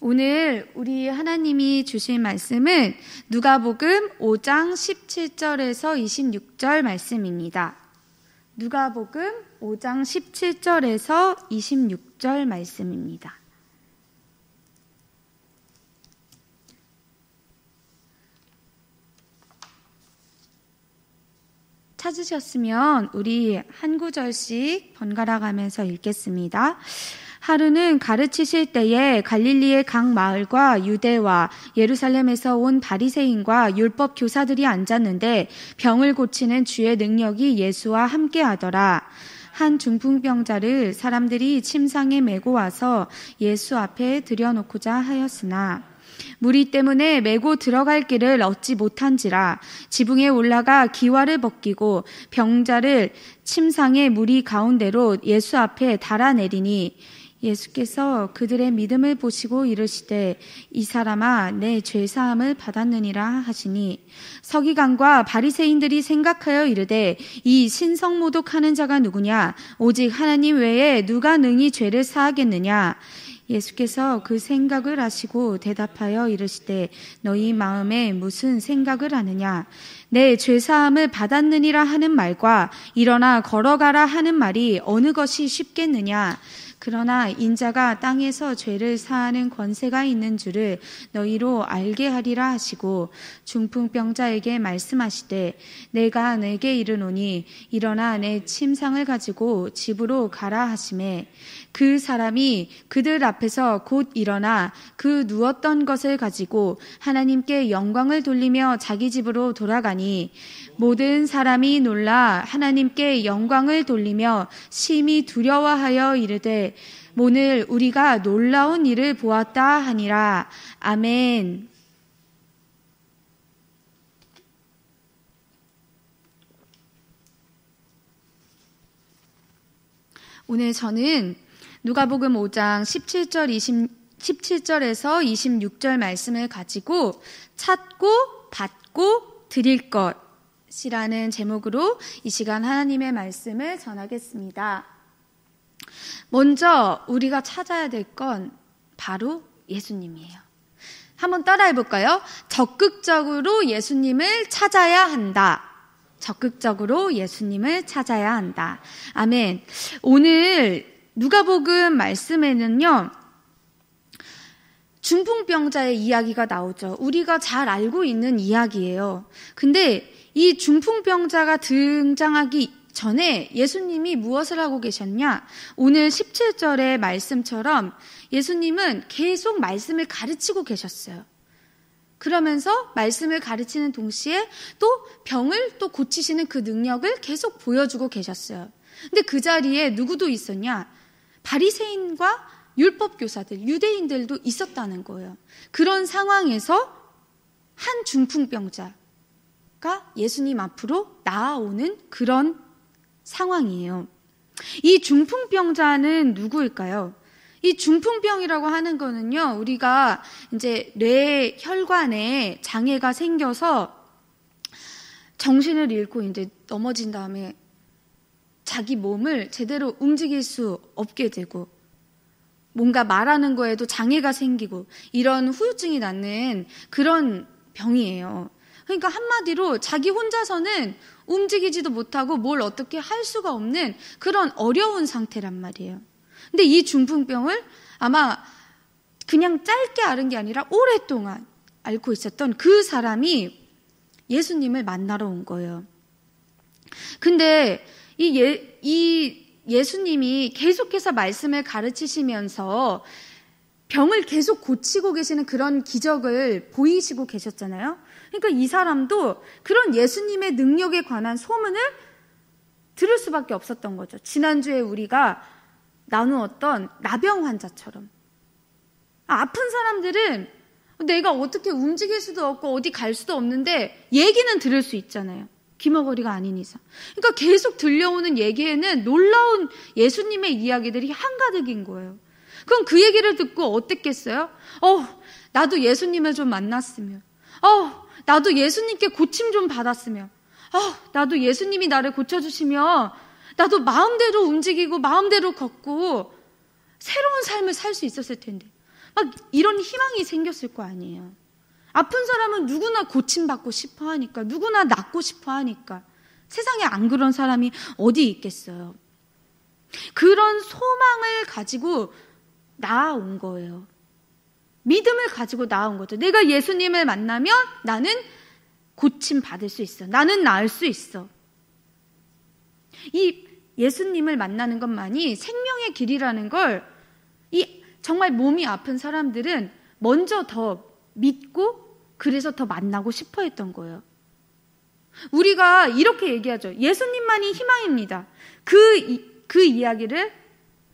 오늘 우리 하나님이 주신 말씀은 누가복음 5장 17절에서 26절 말씀입니다. 누가복음 5장 17절에서 26절 말씀입니다. 찾으셨으면 우리 한 구절씩 번갈아 가면서 읽겠습니다. 하루는 가르치실 때에 갈릴리의 각 마을과 유대와 예루살렘에서 온 바리새인과 율법 교사들이 앉았는데 병을 고치는 주의 능력이 예수와 함께 하더라. 한 중풍병자를 사람들이 침상에 메고 와서 예수 앞에 들여놓고자 하였으나 무리 때문에 메고 들어갈 길을 얻지 못한지라 지붕에 올라가 기와를 벗기고 병자를 침상의 무리 가운데로 예수 앞에 달아내리니 예수께서 그들의 믿음을 보시고 이르시되 이 사람아 내 죄사함을 받았느니라 하시니 서기관과 바리새인들이 생각하여 이르되 이 신성모독하는 자가 누구냐 오직 하나님 외에 누가 능히 죄를 사하겠느냐 예수께서 그 생각을 아시고 대답하여 이르시되 너희 마음에 무슨 생각을 하느냐 내 죄사함을 받았느니라 하는 말과 일어나 걸어가라 하는 말이 어느 것이 쉽겠느냐 그러나 인자가 땅에서 죄를 사하는 권세가 있는 줄을 너희로 알게 하리라 하시고 중풍병자에게 말씀하시되 내가 내게 이르노니 일어나 내 침상을 가지고 집으로 가라 하시매 그 사람이 그들 앞에서 곧 일어나 그 누웠던 것을 가지고 하나님께 영광을 돌리며 자기 집으로 돌아가니 모든 사람이 놀라 하나님께 영광을 돌리며 심히 두려워하여 이르되 오늘 우리가 놀라운 일을 보았다 하니라. 아멘. 오늘 저는 누가복음 5장 17절에서 26절 말씀을 가지고 찾고 받고 드릴 것이라는 제목으로 이 시간 하나님의 말씀을 전하겠습니다. 먼저 우리가 찾아야 될 건 바로 예수님이에요. 한번 따라해 볼까요? 적극적으로 예수님을 찾아야 한다. 적극적으로 예수님을 찾아야 한다. 아멘. 오늘 누가복음 말씀에는요, 중풍병자의 이야기가 나오죠. 우리가 잘 알고 있는 이야기예요. 근데 이 중풍병자가 등장하기 전에 예수님이 무엇을 하고 계셨냐? 오늘 17절의 말씀처럼 예수님은 계속 말씀을 가르치고 계셨어요. 그러면서 말씀을 가르치는 동시에 또 병을 또 고치시는 그 능력을 계속 보여주고 계셨어요. 근데 그 자리에 누구도 있었냐? 바리새인과 율법교사들, 유대인들도 있었다는 거예요. 그런 상황에서 한 중풍병자가 예수님 앞으로 나아오는 그런 상황이에요. 이 중풍병자는 누구일까요? 이 중풍병이라고 하는 거는요, 우리가 이제 뇌 혈관에 장애가 생겨서 정신을 잃고 이제 넘어진 다음에 자기 몸을 제대로 움직일 수 없게 되고 뭔가 말하는 거에도 장애가 생기고 이런 후유증이 낳는 그런 병이에요. 그러니까 한마디로 자기 혼자서는 움직이지도 못하고 뭘 어떻게 할 수가 없는 그런 어려운 상태란 말이에요. 근데 이 중풍병을 아마 그냥 짧게 앓은 게 아니라 오랫동안 앓고 있었던 그 사람이 예수님을 만나러 온 거예요. 근데 이 예수님이 계속해서 말씀을 가르치시면서 병을 계속 고치고 계시는 그런 기적을 보이시고 계셨잖아요. 그러니까 이 사람도 그런 예수님의 능력에 관한 소문을 들을 수밖에 없었던 거죠. 지난주에 우리가 나누었던 나병 환자처럼. 아픈 사람들은 내가 어떻게 움직일 수도 없고 어디 갈 수도 없는데 얘기는 들을 수 있잖아요. 귀머거리가 아닌 이상. 그러니까 계속 들려오는 얘기에는 놀라운 예수님의 이야기들이 한가득인 거예요. 그럼 그 얘기를 듣고 어땠겠어요? 나도 예수님을 좀 만났으면. 나도 예수님께 고침 좀 받았으면. 나도 예수님이 나를 고쳐주시면 나도 마음대로 움직이고 마음대로 걷고 새로운 삶을 살 수 있었을 텐데. 막 이런 희망이 생겼을 거 아니에요. 아픈 사람은 누구나 고침받고 싶어 하니까, 누구나 낫고 싶어 하니까. 세상에 안 그런 사람이 어디 있겠어요. 그런 소망을 가지고 나아온 거예요. 믿음을 가지고 나아온 거죠. 내가 예수님을 만나면 나는 고침받을 수 있어. 나는 나을 수 있어. 이 예수님을 만나는 것만이 생명의 길이라는 걸 이 정말 몸이 아픈 사람들은 먼저 더 믿고 그래서 더 만나고 싶어 했던 거예요. 우리가 이렇게 얘기하죠. 예수님만이 희망입니다. 그 이야기를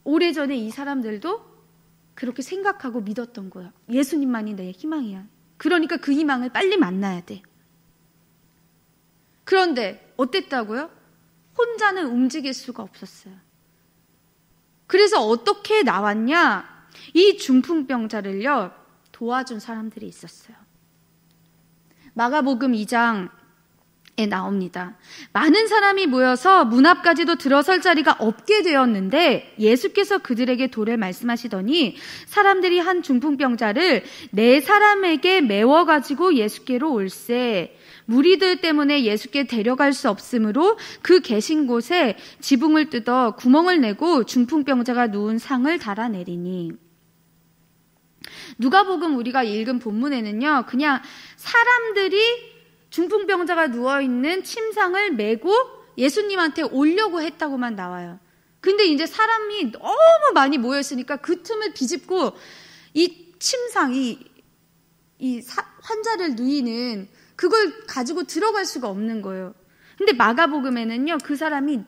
오래전에 이 사람들도 그렇게 생각하고 믿었던 거예요. 예수님만이 내 희망이야. 그러니까 그 희망을 빨리 만나야 돼. 그런데 어땠다고요? 혼자는 움직일 수가 없었어요. 그래서 어떻게 나왔냐? 이 중풍병자를요, 도와준 사람들이 있었어요. 마가복음 2장에 나옵니다. 많은 사람이 모여서 문 앞까지도 들어설 자리가 없게 되었는데 예수께서 그들에게 도를 말씀하시더니 사람들이 한 중풍병자를 4사람에게 메워가지고 예수께로 올세. 무리들 때문에 예수께 데려갈 수 없으므로 그 계신 곳에 지붕을 뜯어 구멍을 내고 중풍병자가 누운 상을 달아내리니. 누가복음 우리가 읽은 본문에는요, 그냥 사람들이 중풍병자가 누워있는 침상을 메고 예수님한테 오려고 했다고만 나와요. 근데 이제 사람이 너무 많이 모여있으니까 그 틈을 비집고 이 침상, 환자를 누이는 그걸 가지고 들어갈 수가 없는 거예요. 근데 마가복음에는요, 그 사람이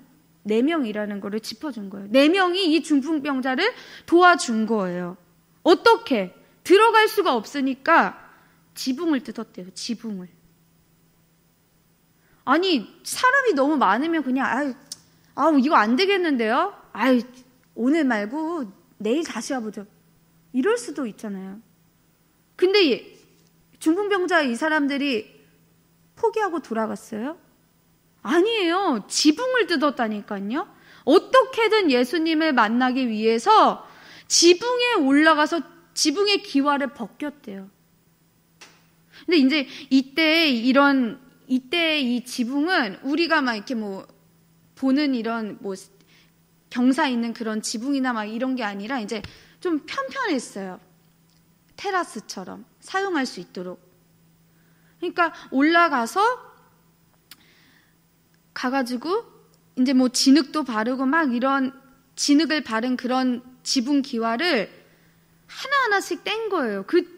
4명이라는 거를 짚어준 거예요. 4명이 이 중풍병자를 도와준 거예요. 어떻게? 들어갈 수가 없으니까 지붕을 뜯었대요. 지붕을. 아니, 사람이 너무 많으면 그냥 아우 이거 안 되겠는데요? 오늘 말고 내일 다시 와보죠. 이럴 수도 있잖아요. 근데 중풍병자 이 사람들이 포기하고 돌아갔어요? 아니에요. 지붕을 뜯었다니까요. 어떻게든 예수님을 만나기 위해서 지붕에 올라가서 지붕의 기와를 벗겼대요. 근데 이제 이때 이 지붕은 우리가 막 이렇게 보는 이런 경사 있는 그런 지붕이나 막 이런 게 아니라 이제 좀 편편했어요. 테라스처럼 사용할 수 있도록. 그러니까 올라가서 가가지고 이제 진흙도 바르고 막 이런 진흙을 바른 그런 지붕 기와를 하나하나씩 뗀 거예요. 그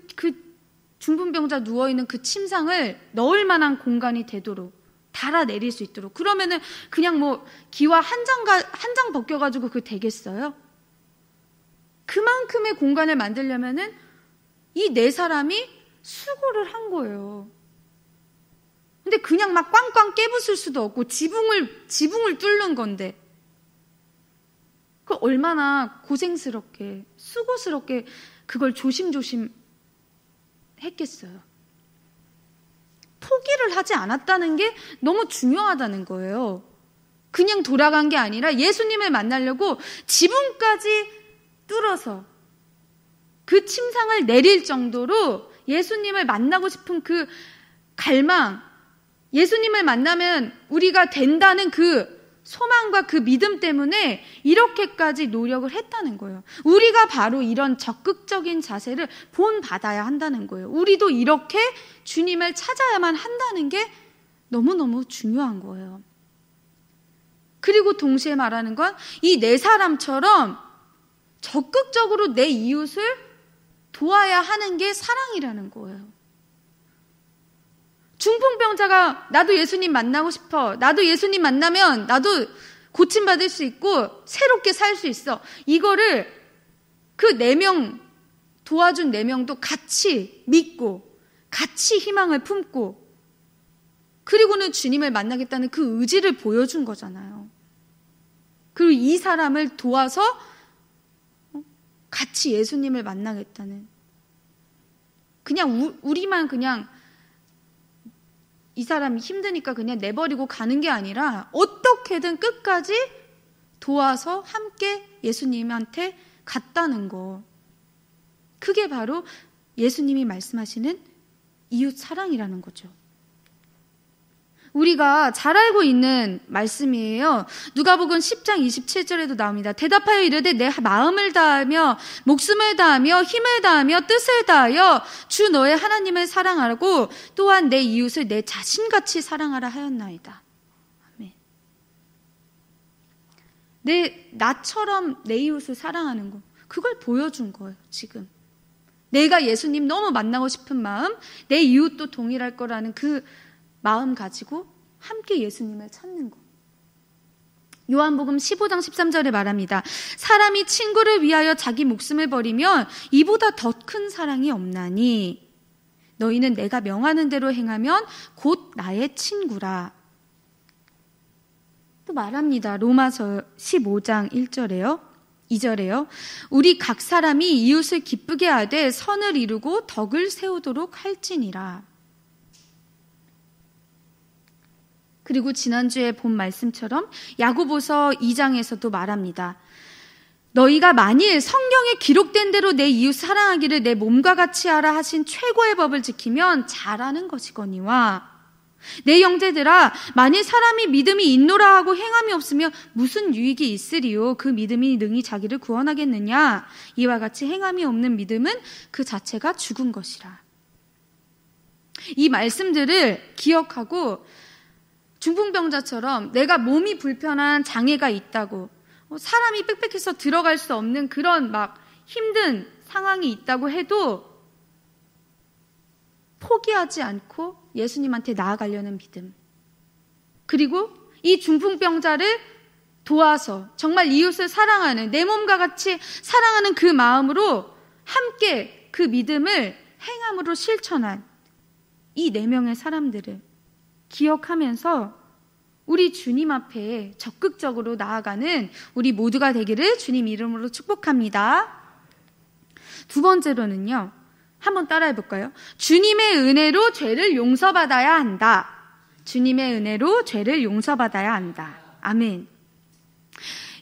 중풍병자 누워있는 그 침상을 넣을 만한 공간이 되도록 달아내릴 수 있도록. 그러면은 그냥 기와 한 장 벗겨가지고 그거 되겠어요? 그만큼의 공간을 만들려면은 이 4사람이 수고를 한 거예요. 근데 그냥 막 꽝꽝 깨부술 수도 없고 지붕을 뚫는 건데 그 얼마나 고생스럽게 수고스럽게 그걸 조심조심 했겠어요. 포기를 하지 않았다는 게 너무 중요하다는 거예요. 그냥 돌아간 게 아니라 예수님을 만나려고 지붕까지 뚫어서 그 침상을 내릴 정도로 예수님을 만나고 싶은 그 갈망, 예수님을 만나면 우리가 된다는 그 소망과 그 믿음 때문에 이렇게까지 노력을 했다는 거예요. 우리가 바로 이런 적극적인 자세를 본받아야 한다는 거예요. 우리도 이렇게 주님을 찾아야만 한다는 게 너무너무 중요한 거예요. 그리고 동시에 말하는 건 이 4사람처럼 적극적으로 내 이웃을 도와야 하는 게 사랑이라는 거예요. 중풍병자가 나도 예수님 만나고 싶어. 나도 예수님 만나면 나도 고침받을 수 있고 새롭게 살 수 있어. 이거를 그 4명 도와준 4명도 같이 믿고 같이 희망을 품고 그리고는 주님을 만나겠다는 그 의지를 보여준 거잖아요. 그리고 이 사람을 도와서 같이 예수님을 만나겠다는 그냥 우리만 그냥 이 사람이 힘드니까 그냥 내버리고 가는 게 아니라 어떻게든 끝까지 도와서 함께 예수님한테 갔다는 거. 그게 바로 예수님이 말씀하시는 이웃 사랑이라는 거죠. 우리가 잘 알고 있는 말씀이에요. 누가복음 10장 27절에도 나옵니다. 대답하여 이르되 내 마음을 다하며 목숨을 다하며 힘을 다하며 뜻을 다하여 주 너의 하나님을 사랑하고 또한 내 이웃을 내 자신같이 사랑하라 하였나이다. 아멘. 나처럼 내 이웃을 사랑하는 거, 그걸 보여준 거예요. 지금 내가 예수님 너무 만나고 싶은 마음, 내 이웃도 동일할 거라는 그 마음 가지고 함께 예수님을 찾는 거. 요한복음 15장 13절에 말합니다. 사람이 친구를 위하여 자기 목숨을 버리면 이보다 더 큰 사랑이 없나니 너희는 내가 명하는 대로 행하면 곧 나의 친구라. 또 말합니다. 로마서 15장 2절에요. 우리 각 사람이 이웃을 기쁘게 하되 선을 이루고 덕을 세우도록 할지니라. 그리고 지난주에 본 말씀처럼 야고보서 2장에서도 말합니다. 너희가 만일 성경에 기록된 대로 내 이웃 사랑하기를 내 몸과 같이 하라 하신 최고의 법을 지키면 잘하는 것이거니와 내 형제들아 만일 사람이 믿음이 있노라 하고 행함이 없으면 무슨 유익이 있으리요. 그 믿음이 능히 자기를 구원하겠느냐. 이와 같이 행함이 없는 믿음은 그 자체가 죽은 것이라. 이 말씀들을 기억하고 중풍병자처럼 내가 몸이 불편한 장애가 있다고, 사람이 빽빽해서 들어갈 수 없는 그런 막 힘든 상황이 있다고 해도 포기하지 않고 예수님한테 나아가려는 믿음. 그리고 이 중풍병자를 도와서 정말 이웃을 사랑하는, 내 몸과 같이 사랑하는 그 마음으로 함께 그 믿음을 행함으로 실천한 이 4명의 사람들을 기억하면서 우리 주님 앞에 적극적으로 나아가는 우리 모두가 되기를 주님 이름으로 축복합니다. 두 번째로는요, 한번 따라해 볼까요? 주님의 은혜로 죄를 용서받아야 한다. 주님의 은혜로 죄를 용서받아야 한다. 아멘.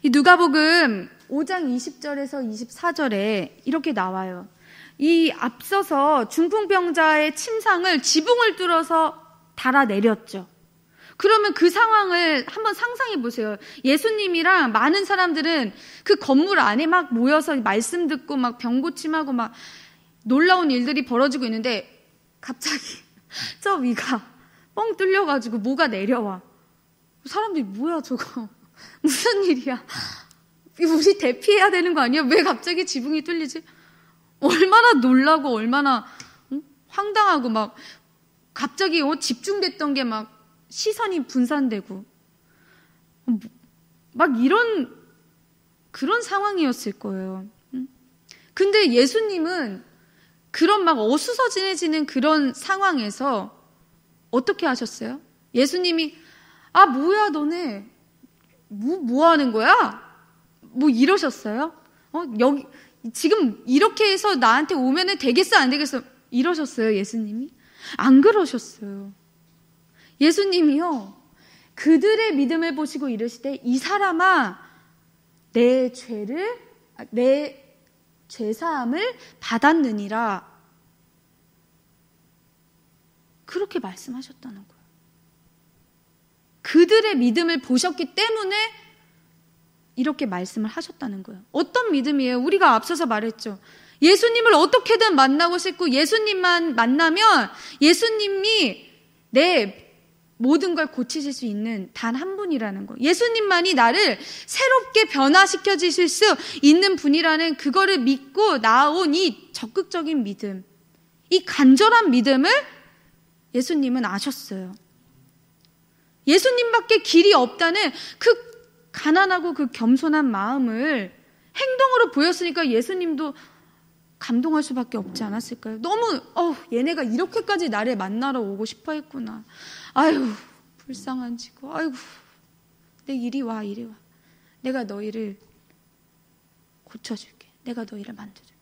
이 누가복음 5장 20절에서 24절에 이렇게 나와요. 이 앞서서 중풍병자의 침상을 지붕을 뚫어서 달아내렸죠. 그러면 그 상황을 한번 상상해 보세요. 예수님이랑 많은 사람들은 그 건물 안에 막 모여서 말씀 듣고 막 병 고침하고 막 놀라운 일들이 벌어지고 있는데 갑자기 저 위가 뻥 뚫려가지고 뭐가 내려와. 사람들이 뭐야 저거. 무슨 일이야. 우리 대피해야 되는 거 아니야? 왜 갑자기 지붕이 뚫리지? 얼마나 놀라고 얼마나 황당하고 막 갑자기 집중됐던 게 막 시선이 분산되고 막 그런 상황이었을 거예요. 근데 예수님은 그런 막 어수선해지는 그런 상황에서 어떻게 하셨어요? 예수님이 뭐야 너네 뭐 하는 거야? 뭐 이러셨어요? 여기 지금 이렇게 해서 나한테 오면은 되겠어 안 되겠어 이러셨어요? 예수님이? 안 그러셨어요. 예수님이요, 그들의 믿음을 보시고 이르시되 이 사람아 내 죄사함을 받았느니라. 그렇게 말씀하셨다는 거예요. 그들의 믿음을 보셨기 때문에 이렇게 말씀을 하셨다는 거예요. 어떤 믿음이에요? 우리가 앞서서 말했죠. 예수님을 어떻게든 만나고 싶고 예수님만 만나면 예수님이 내 모든 걸 고치실 수 있는 단 한 분이라는 거. 예수님만이 나를 새롭게 변화시켜 주실 수 있는 분이라는 그거를 믿고 나온 이 적극적인 믿음, 이 간절한 믿음을 예수님은 아셨어요. 예수님밖에 길이 없다는 그 가난하고 그 겸손한 마음을 행동으로 보였으니까 예수님도 감동할 수밖에 없지 않았을까요? 너무 얘네가 이렇게까지 나를 만나러 오고 싶어 했구나. 아유 불쌍한 지고, 아이고 이리 와. 내가 너희를 고쳐줄게. 내가 너희를 만져줄게.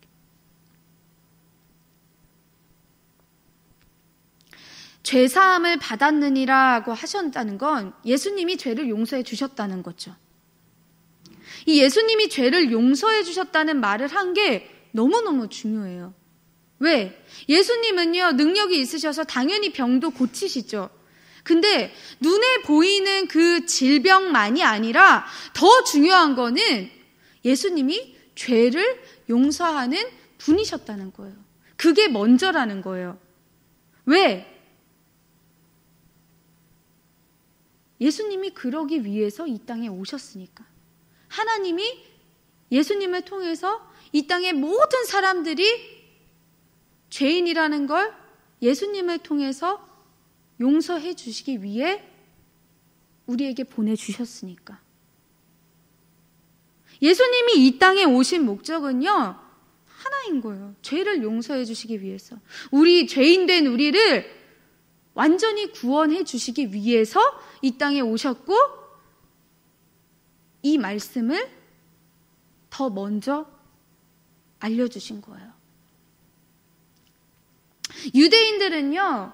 죄사함을 받았느니라고 하셨다는 건 예수님이 죄를 용서해 주셨다는 거죠. 이 예수님이 죄를 용서해 주셨다는 말을 한 게 너무너무 중요해요. 왜? 예수님은요, 능력이 있으셔서 당연히 병도 고치시죠. 근데 눈에 보이는 그 질병만이 아니라 더 중요한 거는 예수님이 죄를 용서하는 분이셨다는 거예요. 그게 먼저라는 거예요. 왜? 예수님이 그러기 위해서 이 땅에 오셨으니까. 하나님이 예수님을 통해서 이 땅의 모든 사람들이 죄인이라는 걸 예수님을 통해서 용서해 주시기 위해 우리에게 보내주셨으니까. 예수님이 이 땅에 오신 목적은요, 하나인 거예요. 죄를 용서해 주시기 위해서. 우리 죄인 된 우리를 완전히 구원해 주시기 위해서 이 땅에 오셨고, 이 말씀을 더 먼저 알려주신 거예요. 유대인들은요,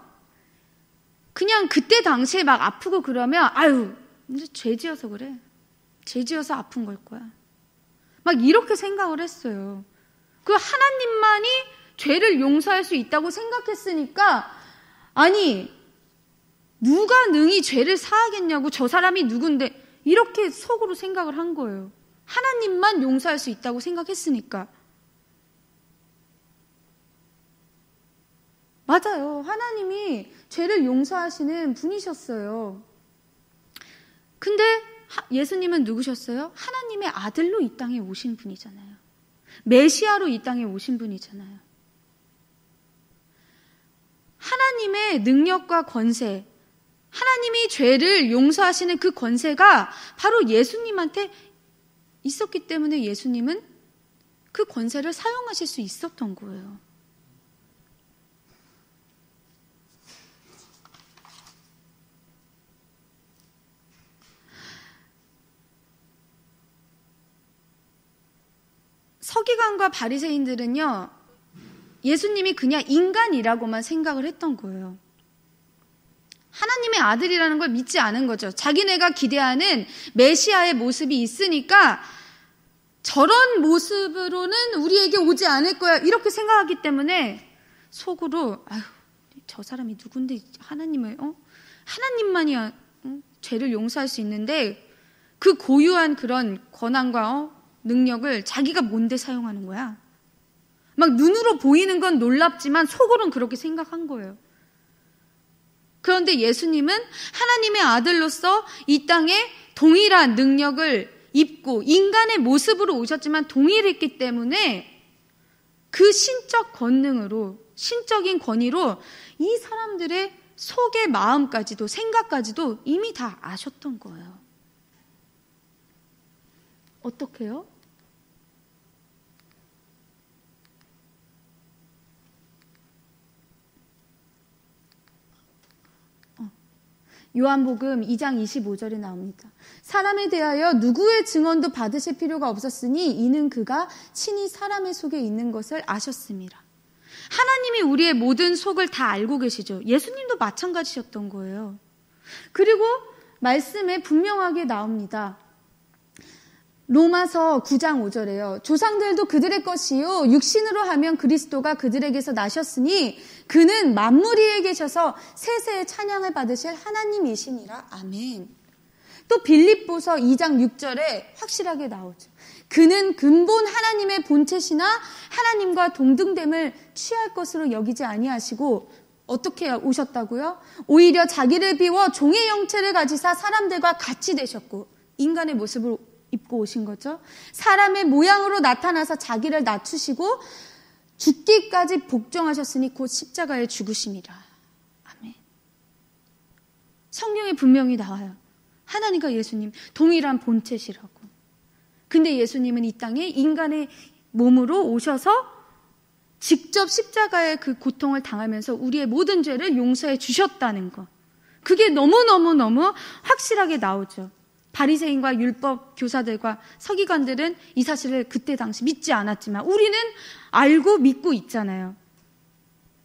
그냥 그때 당시에 막 아프고 그러면 아유, 죄 지어서 그래. 죄 지어서 아픈 걸 거야. 막 이렇게 생각을 했어요. 그 하나님만이 죄를 용서할 수 있다고 생각했으니까, 아니 누가 능히 죄를 사하겠냐고, 저 사람이 누군데, 이렇게 속으로 생각을 한 거예요. 하나님만 용서할 수 있다고 생각했으니까. 맞아요. 하나님이 죄를 용서하시는 분이셨어요. 근데 예수님은 누구셨어요? 하나님의 아들로 이 땅에 오신 분이잖아요. 메시아로 이 땅에 오신 분이잖아요. 하나님의 능력과 권세, 하나님이 죄를 용서하시는 그 권세가 바로 예수님한테 있었기 때문에 예수님은 그 권세를 사용하실 수 있었던 거예요. 서기관과 바리새인들은요, 예수님이 그냥 인간이라고만 생각을 했던 거예요. 하나님의 아들이라는 걸 믿지 않은 거죠. 자기네가 기대하는 메시아의 모습이 있으니까 저런 모습으로는 우리에게 오지 않을 거야, 이렇게 생각하기 때문에 속으로 아유, 저 사람이 누군데 하나님을 하나님만이야 죄를 용서할 수 있는데 그 고유한 그런 권한과 능력을 자기가 뭔데 사용하는 거야. 막 눈으로 보이는 건 놀랍지만 속으로는 그렇게 생각한 거예요. 그런데 예수님은 하나님의 아들로서 이 땅에 동일한 능력을 입고 인간의 모습으로 오셨지만 동일했기 때문에 그 신적 권능으로, 신적인 권위로 이 사람들의 속의 마음까지도 생각까지도 이미 다 아셨던 거예요. 어떻게요? 요한복음 2장 25절에 나옵니다. 사람에 대하여 누구의 증언도 받으실 필요가 없었으니 이는 그가 친히 사람의 속에 있는 것을 아셨습니다. 하나님이 우리의 모든 속을 다 알고 계시죠. 예수님도 마찬가지셨던 거예요. 그리고 말씀에 분명하게 나옵니다. 로마서 9장 5절에요. 조상들도 그들의 것이요 육신으로 하면 그리스도가 그들에게서 나셨으니 그는 만물 위에 계셔서 세세의 찬양을 받으실 하나님이시니라. 아멘. 또 빌립보서 2장 6절에 확실하게 나오죠. 그는 근본 하나님의 본체시나 하나님과 동등됨을 취할 것으로 여기지 아니하시고 어떻게 오셨다고요? 오히려 자기를 비워 종의 형체를 가지사 사람들과 같이 되셨고, 인간의 모습을 입고 오신 거죠. 사람의 모양으로 나타나서 자기를 낮추시고 죽기까지 복종하셨으니 곧 십자가에 죽으심이라. 아멘. 성경에 분명히 나와요. 하나님과 예수님 동일한 본체시라고. 근데 예수님은 이 땅에 인간의 몸으로 오셔서 직접 십자가의 그 고통을 당하면서 우리의 모든 죄를 용서해 주셨다는 것. 그게 너무너무너무 확실하게 나오죠. 바리새인과 율법 교사들과 서기관들은 이 사실을 그때 당시 믿지 않았지만 우리는 알고 믿고 있잖아요.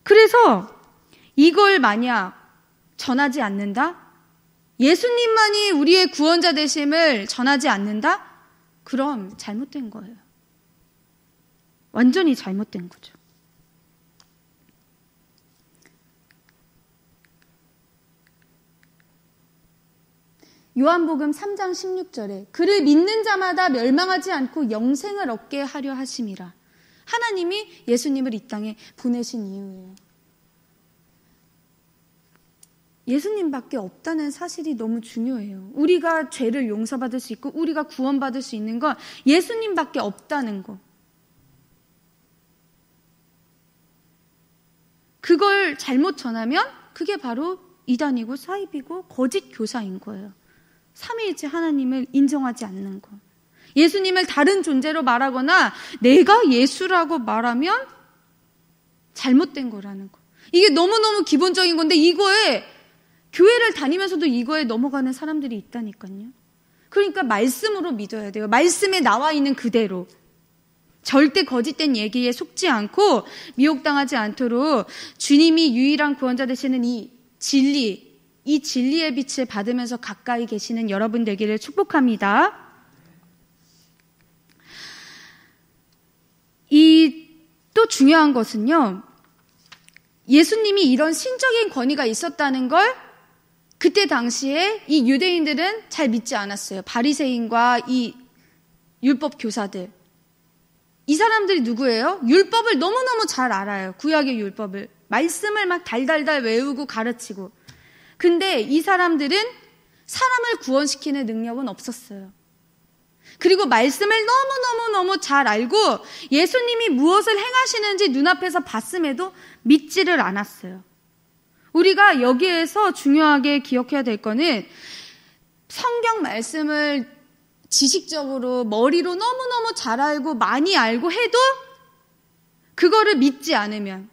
그래서 이걸 만약 전하지 않는다? 예수님만이 우리의 구원자 되심을 전하지 않는다? 그럼 잘못된 거예요. 완전히 잘못된 거죠. 요한복음 3장 16절에 그를 믿는 자마다 멸망하지 않고 영생을 얻게 하려 하심이라. 하나님이 예수님을 이 땅에 보내신 이유예요. 예수님밖에 없다는 사실이 너무 중요해요. 우리가 죄를 용서받을 수 있고 우리가 구원받을 수 있는 건 예수님밖에 없다는 거. 그걸 잘못 전하면 그게 바로 이단이고 사입이고 거짓 교사인 거예요. 삼위일체 하나님을 인정하지 않는 거. 예수님을 다른 존재로 말하거나 내가 예수라고 말하면 잘못된 거라는 거. 이게 너무너무 기본적인 건데 이거에 교회를 다니면서도 이거에 넘어가는 사람들이 있다니까요. 그러니까 말씀으로 믿어야 돼요. 말씀에 나와 있는 그대로. 절대 거짓된 얘기에 속지 않고 미혹당하지 않도록 주님이 유일한 구원자 되시는 이 진리의 빛을 받으면서 가까이 계시는 여러분 되기를 축복합니다. 또 중요한 것은요, 예수님이 이런 신적인 권위가 있었다는 걸 그때 당시에 이 유대인들은 잘 믿지 않았어요. 바리새인과 이 율법 교사들. 이 사람들이 누구예요? 율법을 너무너무 잘 알아요. 구약의 율법을. 말씀을 막 달달달 외우고 가르치고. 근데 이 사람들은 사람을 구원시키는 능력은 없었어요. 그리고 말씀을 너무너무 잘 알고 예수님이 무엇을 행하시는지 눈앞에서 봤음에도 믿지를 않았어요. 우리가 여기에서 중요하게 기억해야 될 거는 성경 말씀을 지식적으로 머리로 너무너무 잘 알고 많이 알고 해도 그거를 믿지 않으면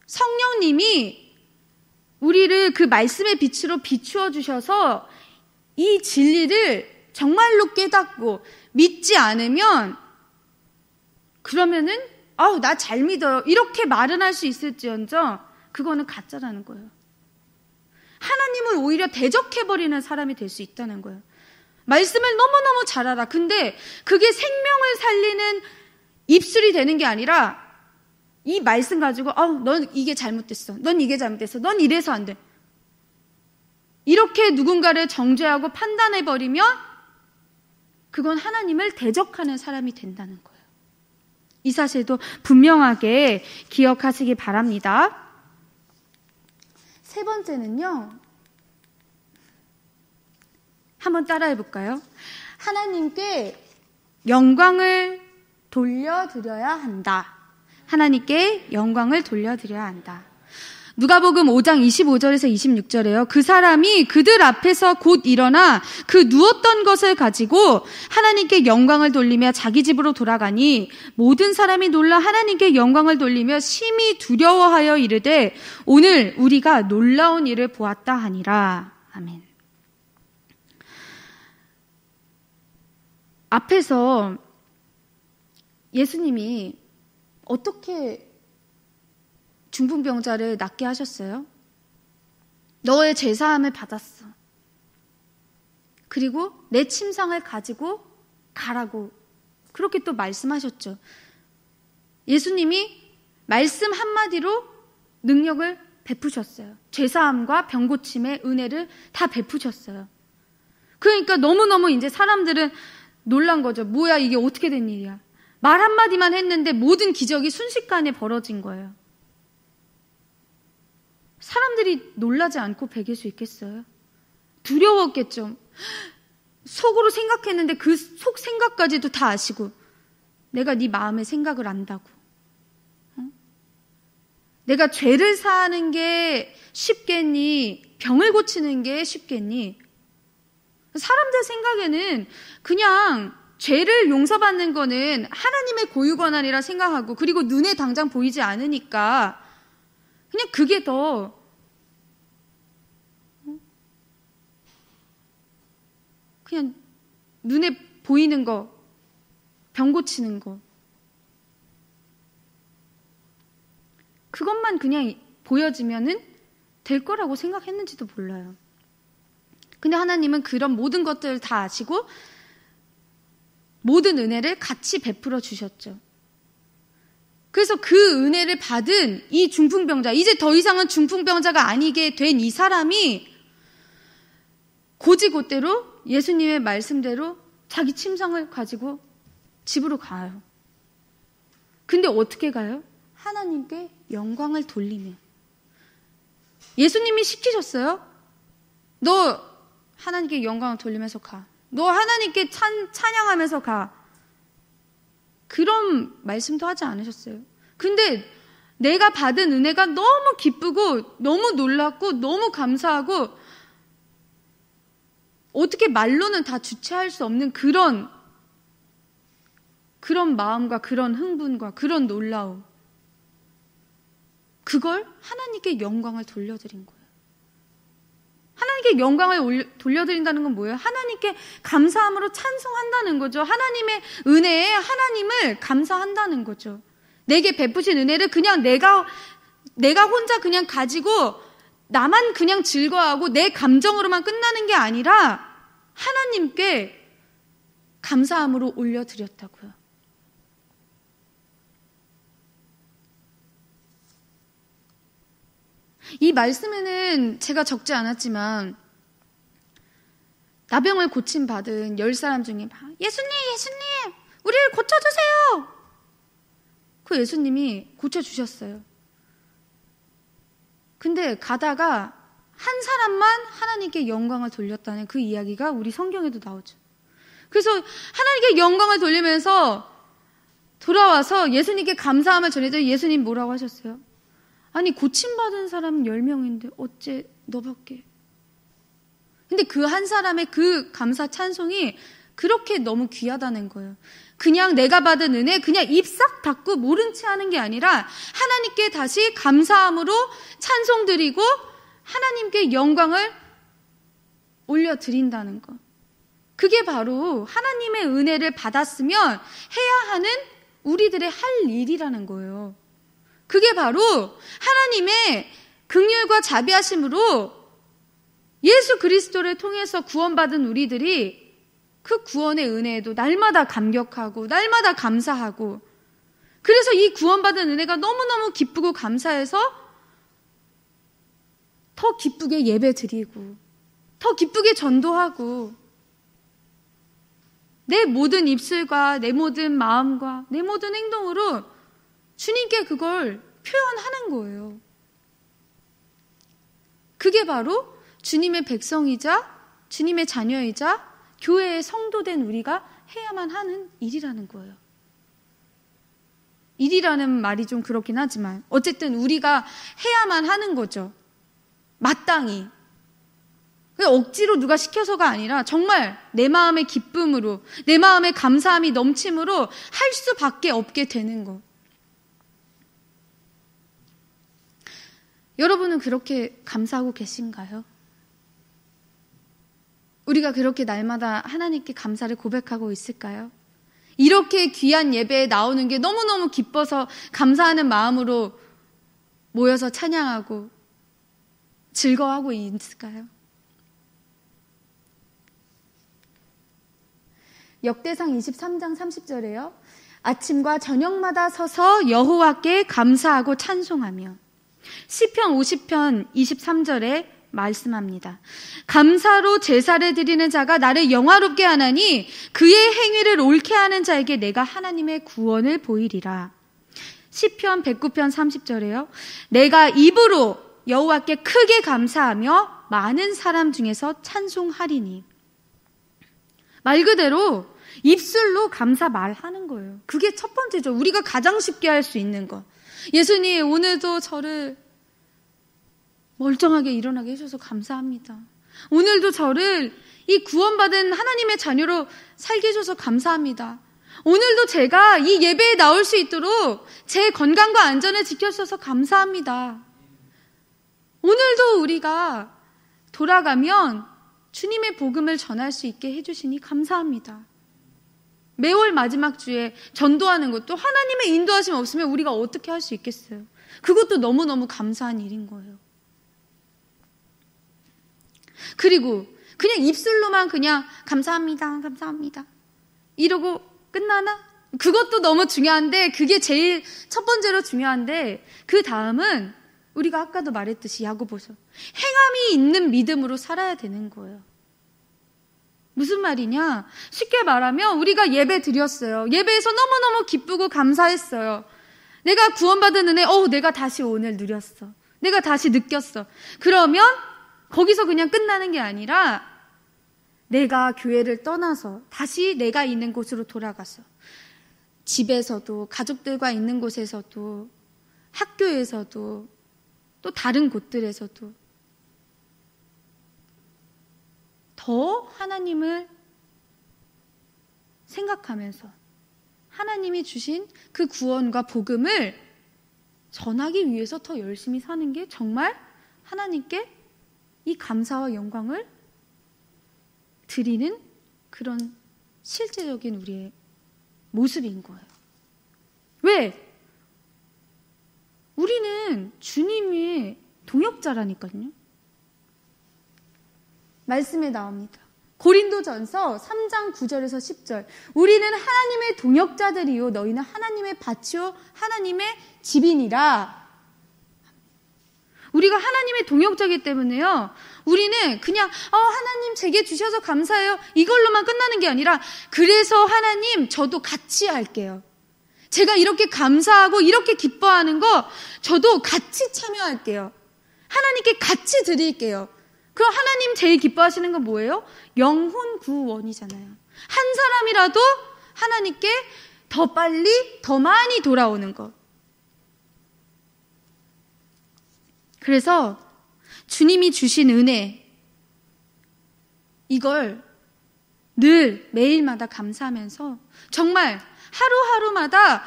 성령님이 우리를 그 말씀의 빛으로 비추어 주셔서 이 진리를 정말로 깨닫고 믿지 않으면 그러면은 나 잘 믿어요. 이렇게 말은 할 수 있을지언정 그거는 가짜라는 거예요. 하나님을 오히려 대적해버리는 사람이 될 수 있다는 거예요. 말씀을 너무너무 잘 알아. 근데 그게 생명을 살리는 입술이 되는 게 아니라 이 말씀 가지고 넌 이게 잘못됐어. 넌 이게 잘못됐어. 넌 이래서 안 돼. 이렇게 누군가를 정죄하고 판단해버리면 그건 하나님을 대적하는 사람이 된다는 거예요. 이 사실도 분명하게 기억하시기 바랍니다. 세 번째는요. 한번 따라해 볼까요? 하나님께 영광을 돌려드려야 한다. 하나님께 영광을 돌려드려야 한다. 누가복음 5장 25절에서 26절에요. 그 사람이 그들 앞에서 곧 일어나 그 누웠던 것을 가지고 하나님께 영광을 돌리며 자기 집으로 돌아가니 모든 사람이 놀라 하나님께 영광을 돌리며 심히 두려워하여 이르되 오늘 우리가 놀라운 일을 보았다 하니라. 아멘. 앞에서 예수님이 어떻게 중풍병자를 낫게 하셨어요? 너의 죄사함을 받았어. 그리고 내 침상을 가지고 가라고 그렇게 또 말씀하셨죠. 예수님이 말씀 한마디로 능력을 베푸셨어요. 죄사함과 병고침의 은혜를 다 베푸셨어요. 그러니까 너무너무 이제 사람들은 놀란 거죠. 뭐야 이게 어떻게 된 일이야. 말 한마디만 했는데 모든 기적이 순식간에 벌어진 거예요. 사람들이 놀라지 않고 베길 수 있겠어요? 두려웠겠죠. 속으로 생각했는데 그 속 생각까지도 다 아시고 내가 네 마음의 생각을 안다고. 내가 죄를 사하는 게 쉽겠니? 병을 고치는 게 쉽겠니? 사람들 생각에는 그냥 죄를 용서받는 거는 하나님의 고유 권한이라 생각하고 그리고 눈에 당장 보이지 않으니까 그냥 그게 더 그냥 눈에 보이는 거, 병 고치는 거 그것만 그냥 보여지면은 될 거라고 생각했는지도 몰라요. 근데 하나님은 그런 모든 것들을 다 아시고 모든 은혜를 같이 베풀어 주셨죠. 그래서 그 은혜를 받은 이 중풍병자, 이제 더 이상은 중풍병자가 아니게 된 이 사람이 곧이곧대로 예수님의 말씀대로 자기 침상을 가지고 집으로 가요. 근데 어떻게 가요? 하나님께 영광을 돌리며. 예수님이 시키셨어요. 너 하나님께 영광을 돌리면서 가. 너 하나님께 찬양하면서 가. 그런 말씀도 하지 않으셨어요. 근데 내가 받은 은혜가 너무 기쁘고 너무 놀랍고 너무 감사하고 어떻게 말로는 다 주체할 수 없는 그런 마음과 그런 흥분과 그런 놀라움, 그걸 하나님께 영광을 돌려드린 거예요. 하나님께 영광을 돌려드린다는 건 뭐예요? 하나님께 감사함으로 찬송한다는 거죠. 하나님의 은혜에 하나님을 감사한다는 거죠. 내게 베푸신 은혜를 그냥 내가 혼자 그냥 가지고 나만 그냥 즐거워하고 내 감정으로만 끝나는 게 아니라 하나님께 감사함으로 올려드렸다고요. 이 말씀에는 제가 적지 않았지만 나병을 고침받은 10사람 중에 예수님 우리를 고쳐주세요. 그 예수님이 고쳐주셨어요. 근데 가다가 한 사람만 하나님께 영광을 돌렸다는 그 이야기가 우리 성경에도 나오죠. 그래서 하나님께 영광을 돌리면서 돌아와서 예수님께 감사함을 전해드려 예수님 뭐라고 하셨어요? 아니 고침받은 사람은 10명인데 어째 너밖에. 근데 그 한 사람의 그 감사 찬송이 그렇게 너무 귀하다는 거예요. 그냥 내가 받은 은혜 그냥 입 싹 닫고 모른 채 하는 게 아니라 하나님께 다시 감사함으로 찬송드리고 하나님께 영광을 올려드린다는 것. 그게 바로 하나님의 은혜를 받았으면 해야 하는 우리들의 할 일이라는 거예요. 그게 바로 하나님의 긍휼과 자비하심으로 예수 그리스도를 통해서 구원받은 우리들이 그 구원의 은혜에도 날마다 감격하고 날마다 감사하고, 그래서 이 구원받은 은혜가 너무너무 기쁘고 감사해서 더 기쁘게 예배드리고 더 기쁘게 전도하고 내 모든 입술과 내 모든 마음과 내 모든 행동으로 주님께 그걸 표현하는 거예요. 그게 바로 주님의 백성이자 주님의 자녀이자 교회의 성도된 우리가 해야만 하는 일이라는 거예요. 일이라는 말이 좀 그렇긴 하지만 어쨌든 우리가 해야만 하는 거죠. 마땅히. 억지로 누가 시켜서가 아니라 정말 내 마음의 기쁨으로 내 마음의 감사함이 넘침으로 할 수밖에 없게 되는 것. 여러분은 그렇게 감사하고 계신가요? 우리가 그렇게 날마다 하나님께 감사를 고백하고 있을까요? 이렇게 귀한 예배에 나오는 게 너무너무 기뻐서 감사하는 마음으로 모여서 찬양하고 즐거워하고 있을까요? 역대상 23장 30절에요. 아침과 저녁마다 서서 여호와께 감사하고 찬송하며. 시편 50편 23절에 말씀합니다. 감사로 제사를 드리는 자가 나를 영화롭게 하나니 그의 행위를 옳게 하는 자에게 내가 하나님의 구원을 보이리라. 시편 109편 30절에요. 내가 입으로 여호와께 크게 감사하며 많은 사람 중에서 찬송하리니. 말 그대로 입술로 감사 말하는 거예요. 그게 첫 번째죠. 우리가 가장 쉽게 할 수 있는 거. 예수님 오늘도 저를 멀쩡하게 일어나게 해주셔서 감사합니다. 오늘도 저를 이 구원받은 하나님의 자녀로 살게 해주셔서 감사합니다. 오늘도 제가 이 예배에 나올 수 있도록 제 건강과 안전을 지켜주셔서 감사합니다. 오늘도 우리가 돌아가면 주님의 복음을 전할 수 있게 해주시니 감사합니다. 매월 마지막 주에 전도하는 것도 하나님의 인도하심 없으면 우리가 어떻게 할 수 있겠어요? 그것도 너무너무 감사한 일인 거예요. 그리고 그냥 입술로만 그냥 감사합니다, 감사합니다 이러고 끝나나? 그것도 너무 중요한데, 그게 제일 첫 번째로 중요한데, 그 다음은 우리가 아까도 말했듯이 야고보서 행함이 있는 믿음으로 살아야 되는 거예요. 무슨 말이냐? 쉽게 말하면 우리가 예배 드렸어요. 예배에서 너무너무 기쁘고 감사했어요. 내가 구원받은 은혜, 내가 다시 오늘 누렸어. 내가 다시 느꼈어. 그러면 거기서 그냥 끝나는 게 아니라 내가 교회를 떠나서 다시 내가 있는 곳으로 돌아가서 집에서도, 가족들과 있는 곳에서도, 학교에서도, 또 다른 곳들에서도 더 하나님을 생각하면서 하나님이 주신 그 구원과 복음을 전하기 위해서 더 열심히 사는 게 정말 하나님께 이 감사와 영광을 드리는 그런 실제적인 우리의 모습인 거예요. 왜? 우리는 주님의 동역자라니까요. 말씀에 나옵니다. 고린도전서 3장 9절에서 10절. 우리는 하나님의 동역자들이요 너희는 하나님의 밭이요 하나님의 집이니라. 우리가 하나님의 동역자이기 때문에요. 우리는 그냥 하나님 제게 주셔서 감사해요. 이걸로만 끝나는 게 아니라 그래서 하나님 저도 같이 할게요. 제가 이렇게 감사하고 이렇게 기뻐하는 거 저도 같이 참여할게요. 하나님께 같이 드릴게요. 그럼 하나님 제일 기뻐하시는 건 뭐예요? 영혼 구원이잖아요. 한 사람이라도 하나님께 더 빨리 더 많이 돌아오는 것. 그래서 주님이 주신 은혜, 이걸 늘 매일마다 감사하면서 정말 하루하루마다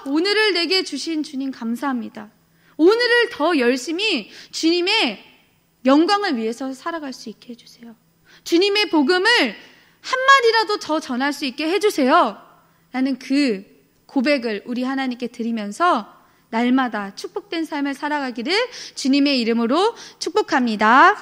오늘을 내게 주신 주님 감사합니다. 오늘을 더 열심히 주님의 영광을 위해서 살아갈 수 있게 해주세요. 주님의 복음을 한마디라도 더 전할 수 있게 해주세요. 라는 그 고백을 우리 하나님께 드리면서 날마다 축복된 삶을 살아가기를 주님의 이름으로 축복합니다.